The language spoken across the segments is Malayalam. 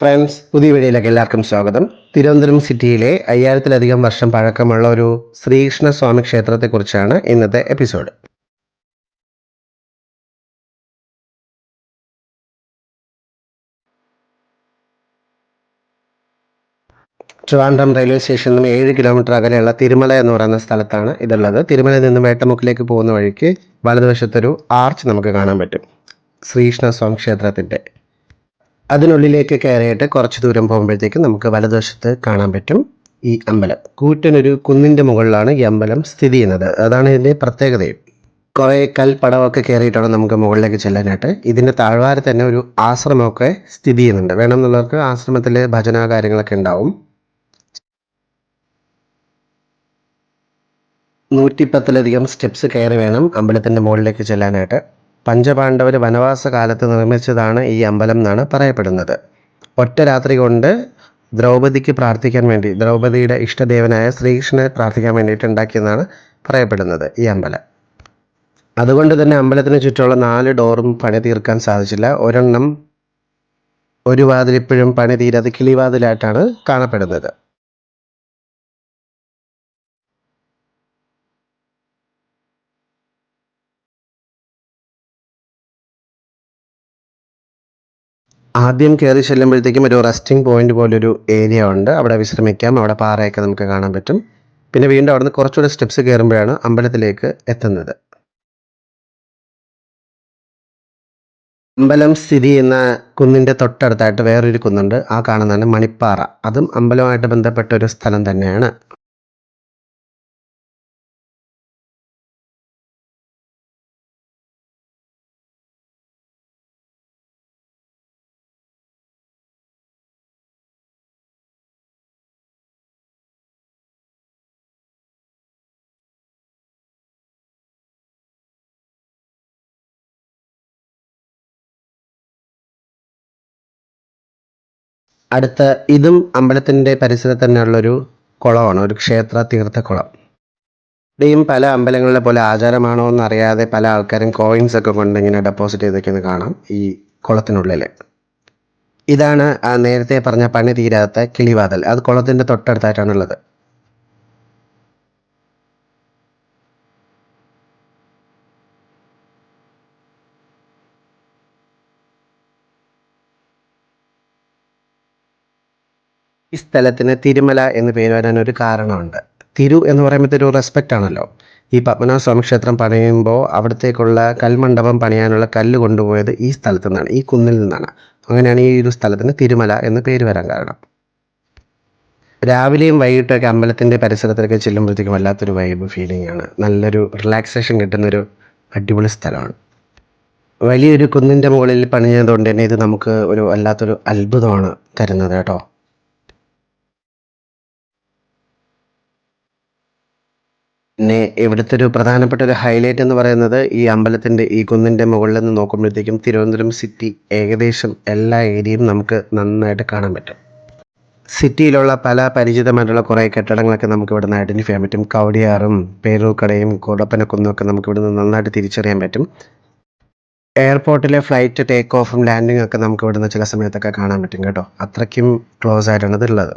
ഫ്രണ്ട്സ്, പുതിയ വീഡിയോയിലേക്ക് എല്ലാവർക്കും സ്വാഗതം. തിരുവനന്തപുരം സിറ്റിയിലെ 5000-ലധികം വർഷം പഴക്കമുള്ള ഒരു ശ്രീകൃഷ്ണസ്വാമി ക്ഷേത്രത്തെക്കുറിച്ചാണ് ഇന്നത്തെ എപ്പിസോഡ്. ട്രിവാൻഡ്രം റെയിൽവേ സ്റ്റേഷനിൽ നിന്നും 7 കിലോമീറ്റർ അകലെയുള്ള തിരുമല എന്ന് പറയുന്ന സ്ഥലത്താണ് ഇതുള്ളത്. തിരുമലയിൽ നിന്നും വേട്ടമുക്കിലേക്ക് പോകുന്ന വഴിക്ക് വലതുവശത്തൊരു ആർച്ച് നമുക്ക് കാണാൻ പറ്റും, ശ്രീകൃഷ്ണസ്വാമി ക്ഷേത്രത്തിൻ്റെ. അതിനുള്ളിലേക്ക് കയറിയിട്ട് കുറച്ച് ദൂരം പോകുമ്പോഴത്തേക്കും നമുക്ക് വലതുവശത്ത് കാണാൻ പറ്റും ഈ അമ്പലം. കൂറ്റനൊരു കുന്നിൻ്റെ മുകളിലാണ് ഈ അമ്പലം സ്ഥിതി ചെയ്യുന്നത്. അതാണ് ഇതിൻ്റെ പ്രത്യേകതയും. കുറേ കൽപ്പടവൊക്കെ കയറിയിട്ടാണ് നമുക്ക് മുകളിലേക്ക് ചെല്ലാനായിട്ട്. ഇതിൻ്റെ താഴ്വാരത്ത് തന്നെ ഒരു ആശ്രമമൊക്കെ സ്ഥിതി ചെയ്യുന്നുണ്ട്. വേണമെന്നുള്ളവർക്ക് ആശ്രമത്തിൽ ഭജന കാര്യങ്ങളൊക്കെ ഉണ്ടാവും. 110ലധികം സ്റ്റെപ്സ് കയറി വേണം അമ്പലത്തിൻ്റെ മുകളിലേക്ക് ചെല്ലാനായിട്ട്. പഞ്ചപാണ്ഡവർ വനവാസ കാലത്ത് നിർമ്മിച്ചതാണ് ഈ അമ്പലം എന്നാണ് പറയപ്പെടുന്നത്. ഒറ്റ രാത്രി കൊണ്ട് ദ്രൗപദിക്ക് പ്രാർത്ഥിക്കാൻ വേണ്ടി, ദ്രൗപദിയുടെ ഇഷ്ടദേവനായ ശ്രീകൃഷ്ണനെ പ്രാർത്ഥിക്കാൻ വേണ്ടിയിട്ട് ഉണ്ടാക്കിയെന്നാണ് പറയപ്പെടുന്നത് ഈ അമ്പലം. അതുകൊണ്ട് തന്നെ അമ്പലത്തിന് ചുറ്റുമുള്ള 4 ഡോറും പണി തീർക്കാൻ സാധിച്ചില്ല. ഒരെണ്ണം, ഒരു വാതിൽ ഇപ്പോഴും പണി തീരാതെ കിളിവാതിലായിട്ടാണ് കാണപ്പെടുന്നത്. ആദ്യം കയറി ചെല്ലുമ്പോഴത്തേക്കും ഒരു റെസ്റ്റിംഗ് പോയിന്റ് പോലൊരു ഏരിയ ഉണ്ട്. അവിടെ വിശ്രമിക്കാം. അവിടെ പാറയൊക്കെ നമുക്ക് കാണാൻ പറ്റും. പിന്നെ വീണ്ടും അവിടുന്ന് കുറച്ചുകൂടെ സ്റ്റെപ്സ് കയറുമ്പോഴാണ് അമ്പലത്തിലേക്ക് എത്തുന്നത്. അമ്പലം സ്ഥിതി ചെയ്യുന്ന കുന്നിൻ്റെ തൊട്ടടുത്തായിട്ട് വേറൊരു കുന്നുണ്ട്. ആ കാണുന്നതാണ് മണിപ്പാറ. അതും അമ്പലവുമായിട്ട് ബന്ധപ്പെട്ട ഒരു സ്ഥലം തന്നെയാണ്. അടുത്ത ഇതും അമ്പലത്തിൻ്റെ പരിസരത്ത് തന്നെയുള്ളൊരു കുളമാണ്, ഒരു ക്ഷേത്ര തീർത്ഥക്കുളം. ഇവിടെയും പല അമ്പലങ്ങളിലെ പോലെ ആചാരമാണോ എന്നറിയാതെ പല ആൾക്കാരും കോയിൻസ് ഒക്കെ കൊണ്ട് ഇങ്ങനെ ഡെപ്പോസിറ്റ് ചെയ്തൊക്കെ കാണാം ഈ കുളത്തിനുള്ളിൽ. ഇതാണ് ആ നേരത്തെ പറഞ്ഞ പണി തീരാത്ത കിളിവാതൽ. അത് കുളത്തിൻ്റെ തൊട്ടടുത്തായിട്ടാണുള്ളത്. ഈ സ്ഥലത്തിന് തിരുമല എന്ന് പേര് വരാൻ ഒരു കാരണമുണ്ട്. തിരു എന്ന് പറയുമ്പോഴത്തെ ഒരു റെസ്പെക്റ്റ് ആണല്ലോ. ഈ പത്മനാഭ സ്വാമി ക്ഷേത്രം പണിയുമ്പോൾ അവിടത്തേക്കുള്ള കൽമണ്ഡപം പണിയാനുള്ള കല്ല് കൊണ്ടുപോയത് ഈ സ്ഥലത്തു നിന്നാണ്, ഈ കുന്നിൽ നിന്നാണ്. അങ്ങനെയാണ് ഈ ഒരു സ്ഥലത്തിന് തിരുമല എന്ന് പേര് വരാൻ കാരണം. രാവിലെയും വൈകിട്ടൊക്കെ അമ്പലത്തിൻ്റെ പരിസരത്തൊക്കെ ചെല്ലുമ്പോഴത്തേക്കും വല്ലാത്തൊരു വൈബ് ഫീലിംഗ് ആണ്. നല്ലൊരു റിലാക്സേഷൻ കിട്ടുന്നൊരു അടിപൊളി സ്ഥലമാണ്. വലിയൊരു കുന്നിൻ്റെ മുകളിൽ പണിഞ്ഞതുകൊണ്ട് തന്നെ ഇത് നമുക്ക് ഒരു വല്ലാത്തൊരു അത്ഭുതമാണ് തരുന്നത് കേട്ടോ. പിന്നെ ഇവിടുത്തെ ഒരു പ്രധാനപ്പെട്ട ഒരു ഹൈലൈറ്റ് എന്ന് പറയുന്നത് ഈ അമ്പലത്തിൻ്റെ ഈ കുന്നിൻ്റെ മുകളിൽ നിന്ന് നോക്കുമ്പോഴത്തേക്കും തിരുവനന്തപുരം സിറ്റി ഏകദേശം എല്ലാ ഏരിയയും നമുക്ക് നന്നായിട്ട് കാണാൻ പറ്റും. സിറ്റിയിലുള്ള പല പരിചിതമായിട്ടുള്ള കുറേ കെട്ടിടങ്ങളൊക്കെ നമുക്ക് ഇവിടെ നിന്ന് ഐഡൻറ്റിഫൈ ചെയ്യാൻ പറ്റും. കവടിയാറും പേരൂർക്കടയും കുടപ്പനക്കുന്നും ഒക്കെ നമുക്ക് ഇവിടെ നിന്ന് നന്നായിട്ട് തിരിച്ചറിയാൻ പറ്റും. എയർപോർട്ടിലെ ഫ്ലൈറ്റ് ടേക്ക് ഓഫും ലാൻഡിങ്ങും ഒക്കെ നമുക്ക് ഇവിടുന്ന് ചില സമയത്തൊക്കെ കാണാൻ പറ്റും കേട്ടോ. അത്രയ്ക്കും ക്ലോസ് ആയിട്ടാണ് ഇതുള്ളത്.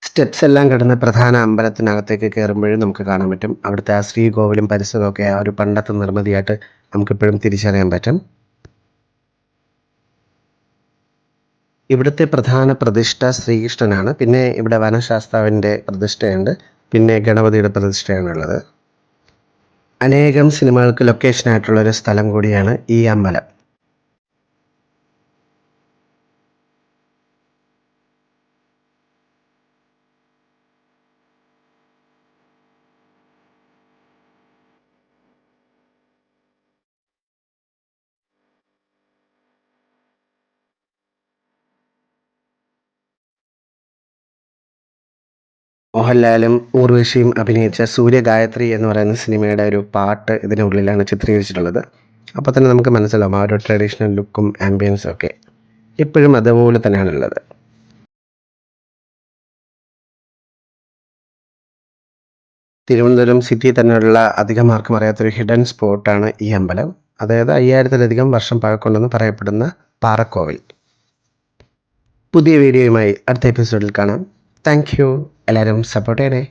സ്റ്റെപ്സ് എല്ലാം കടന്ന് പ്രധാന അമ്പലത്തിനകത്തേക്ക് കയറുമ്പോഴും നമുക്ക് കാണാൻ പറ്റും അവിടുത്തെ ആ ശ്രീകോവിലും പരിസരമൊക്കെ ആ ഒരു പണ്ടത്തെ നിർമ്മിതിയായിട്ട് നമുക്കിപ്പോഴും തിരിച്ചറിയാൻ പറ്റും. ഇവിടുത്തെ പ്രധാന പ്രതിഷ്ഠ ശ്രീകൃഷ്ണനാണ്. പിന്നെ ഇവിടെ വനശാസ്താവിൻ്റെ പ്രതിഷ്ഠയുണ്ട്. പിന്നെ ഗണപതിയുടെ പ്രതിഷ്ഠയാണുള്ളത്. അനേകം സിനിമകൾക്ക് ലൊക്കേഷനായിട്ടുള്ളൊരു സ്ഥലം കൂടിയാണ് ഈ അമ്പലം. മോഹൻലാലും ഊർവശിയും അഭിനയിച്ച സൂര്യഗായത്രി എന്ന് പറയുന്ന സിനിമയുടെ ഒരു പാട്ട് ഇതിനുള്ളിലാണ് ചിത്രീകരിച്ചിട്ടുള്ളത്. അപ്പോൾ തന്നെ നമുക്ക് മനസ്സിലാവും ആ ഒരു ട്രഡീഷണൽ ലുക്കും ആംബിയൻസും ഒക്കെ. ഇപ്പോഴും അതുപോലെ തന്നെയാണുള്ളത്. തിരുവനന്തപുരം സിറ്റി തന്നെയുള്ള അധികം ആർക്കും അറിയാത്തൊരു ഹിഡൻ സ്പോട്ടാണ് ഈ അമ്പലം. അതായത് 5000-ലധികം വർഷം പഴക്കമുണ്ടെന്ന് പറയപ്പെടുന്ന പാറക്കോവിൽ. പുതിയ വീഡിയോയുമായി അടുത്ത എപ്പിസോഡിൽ കാണാം. Thank you. എല്ലാവരും സപ്പോർട്ട് ചെയ്യണേ.